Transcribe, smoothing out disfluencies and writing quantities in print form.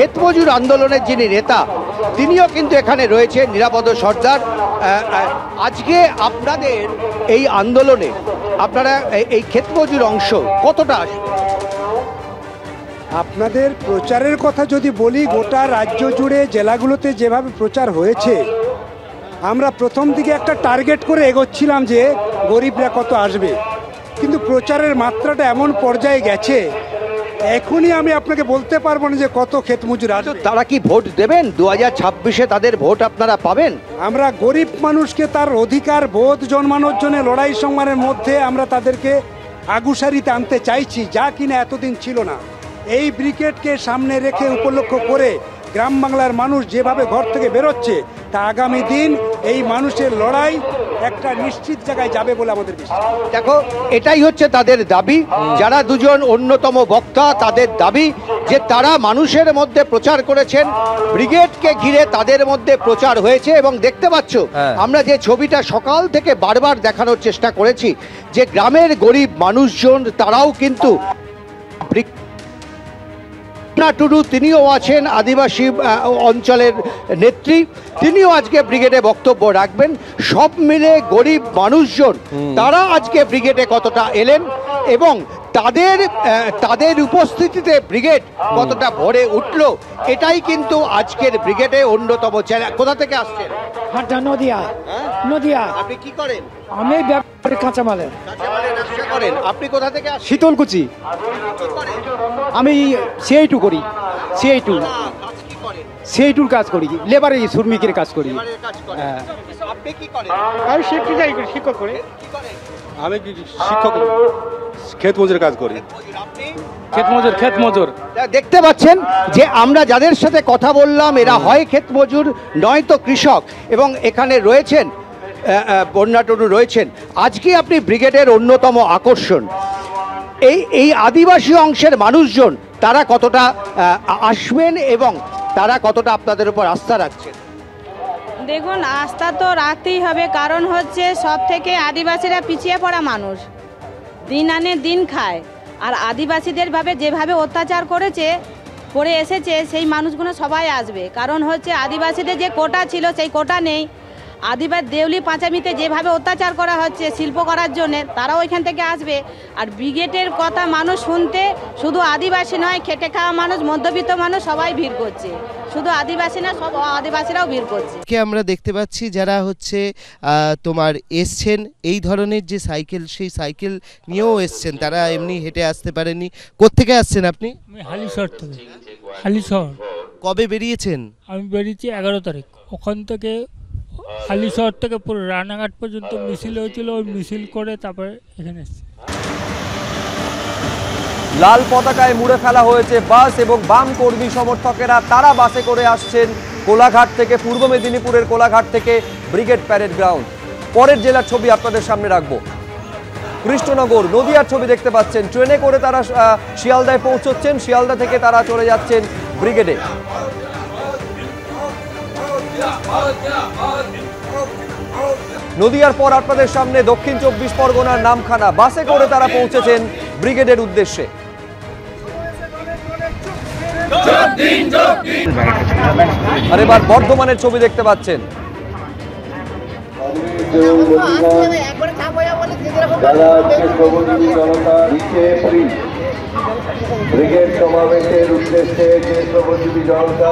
ক্ষেতমজুর আন্দোলনের যিনি নেতা তিনিও কিন্তু এখানে রয়েছেন, নিরাপদ সর্দার। আজকে আপনাদের এই আন্দোলনে আপনারা এই ক্ষেতমজুর অংশ কতটা আসবে? আপনাদের প্রচারের কথা যদি বলি, গোটা রাজ্য জুড়ে জেলাগুলোতে যেভাবে প্রচার হয়েছে, আমরা প্রথম দিকে একটা টার্গেট করে এগোচ্ছিলাম যে গরিবরা কত আসবে, কিন্তু প্রচারের মাত্রাটা এমন পর্যায়ে গেছে এখনই আমি আপনাকে বলতে পারবো না যে কত ক্ষেতমজুর আসবে। তারা কি ভোট দেবেন? 2026-এ তাদের ভোট আপনারা পাবেন? আমরা গরিব মানুষকে তার অধিকার বোধ জন্মানোর জন্য লড়াই সংগ্রামের মধ্যে আমরা তাদেরকে আগুসারিতে আনতে চাইছি, যা কিনা এতদিন ছিল না। এই ব্রিগেডকে সামনে রেখে উপলক্ষ করে গ্রাম বাংলার মানুষ যেভাবে ঘর থেকে বেরোচ্ছে, তা আগামী দিন এই মানুষের লড়াই একটা নিশ্চিত জায়গায় যাবে বলে আমাদের বিশ্বাস। দেখো, এটাই হচ্ছে তাদের দাবি। যারা দুজন অন্যতম বক্তা, তাদের দাবি যে তারা মানুষের মধ্যে প্রচার করেছেন, ব্রিগেডকে ঘিরে তাদের মধ্যে প্রচার হয়েছে। এবং দেখতে পাচ্ছ আমরা যে ছবিটা সকাল থেকে বারবার দেখানোর চেষ্টা করেছি, যে গ্রামের গরিব মানুষজন তারাও কিন্তু টুডু তিনিও আছেন, আদিবাসী অঞ্চলের নেত্রী, তিনিও আজকে ব্রিগেডে বক্তব্য রাখবেন। সব মিলে গরিব মানুষজন তারা আজকে ব্রিগেডে কতটা এলেন এবং তাদের উপস্থিতিতে ব্রিগেড কতটা ভরে উঠলো, এটাই কিন্তু আজকের ব্রিগেডে অন্যতম চ্যালেঞ্জ। কোথা থেকে আসছেন? নদিয়া। নদিয়া। আপনি কি করেন? আমি ব্যাপারে কাঁচামালের ব্যবসা করেন। আপনি কোথা থেকে আসছেন? শীতলকুচি। আমি সিআই2 করি, সিআই2 সিআই2-র কাজ করি, লেবারে শ্রমিকের কাজ করি। আপনি কি করেন? আমি শিক্ষক করি। আমি শিক্ষক, ক্ষেতমজুরের কাজ করি। ক্ষেতমজুর। দেখতে পাচ্ছেন যে আমরা যাদের সাথে কথা বললাম, এরা হয় ক্ষেতমজুর নয়তো কৃষক, এবং এখানে রয়েছেন বন্যা টুডু রয়েছেন। আজকে আপনি ব্রিগেডের অন্যতম আকর্ষণ। এই আদিবাসী অংশের মানুষজন তারা কতটা আসবেন এবং তারা কতটা আপনাদের উপর আস্থা রাখছেন? দেখুন, আস্থা তো রাখতেই হবে, কারণ হচ্ছে সব থেকে আদিবাসীরা পিছিয়ে পড়া মানুষ, দিন আনে দিন খায়। আর আদিবাসীদের যেভাবে অত্যাচার করে এসেছে, সেই মানুষগুলো সবাই আসবে। কারণ হচ্ছে আদিবাসীদের যে কোটা ছিল সেই কোটা নেই। আদিবাসী দেউলি পাঁচামিতে যেভাবে অত্যাচার করা হচ্ছে শিল্প করার জন্য, তারাও ওইখান থেকে আসবে। আর ব্রিগেডের কথা মানুষ শুনতে শুধু আদিবাসী নয়, খেটে খাওয়া মানুষ, মধ্যবিত্ত মানুষ সবাই ভিড় করছে। শুধু আদিবাসী না, সব আদিবাসীরাও ভিড় করছে। আমরা দেখতে পাচ্ছি যারা হচ্ছে তোমার এসছেন এই ধরনের যে সাইকেল, সেই সাইকেল নিয়েও এসছেন, তারা এমনি হেঁটে আসতে পারেনি। কোত্থেকে আসছেন আপনি? আমি হালিশহর থেকে। হালিশহর। কবে বেরিয়েছেন? আমি বেরিয়েছি 11 তারিখ। ওখান থেকে হালিশহর থেকে পুরো রানাঘাট পর্যন্ত মিছিল হয়েছিল, ওই মিছিল করে তারপরে এখানে এসেছি। লাল পতাকায় মুড়ে ফেলা হয়েছে বাস, এবং বাম কর্মী সমর্থকেরা তারা বাসে করে আসছেন কোলাঘাট থেকে, পূর্ব মেদিনীপুরের কোলাঘাট থেকে ব্রিগেড প্যারেড গ্রাউন্ড। পরের জেলার ছবি আপনাদের সামনে রাখবো। কৃষ্ণনগর, নদিয়ার ছবি দেখতে পাচ্ছেন। ট্রেনে করে তারা শিয়ালদায় পৌঁছচ্ছেন, শিয়ালদা থেকে তারা চলে যাচ্ছেন ব্রিগেডে। নদিয়ার পর আপনাদের সামনে দক্ষিণ 24 পরগনার নামখানা, বাসে করে তারা পৌঁছেছেন ব্রিগেডের উদ্দেশ্যে। আর এবার বর্ধমানের ছবি দেখতে পাচ্ছেন। ব্রিগেড সমাবেশের উদ্দেশ্যে যে শ্রমজীবী জনতা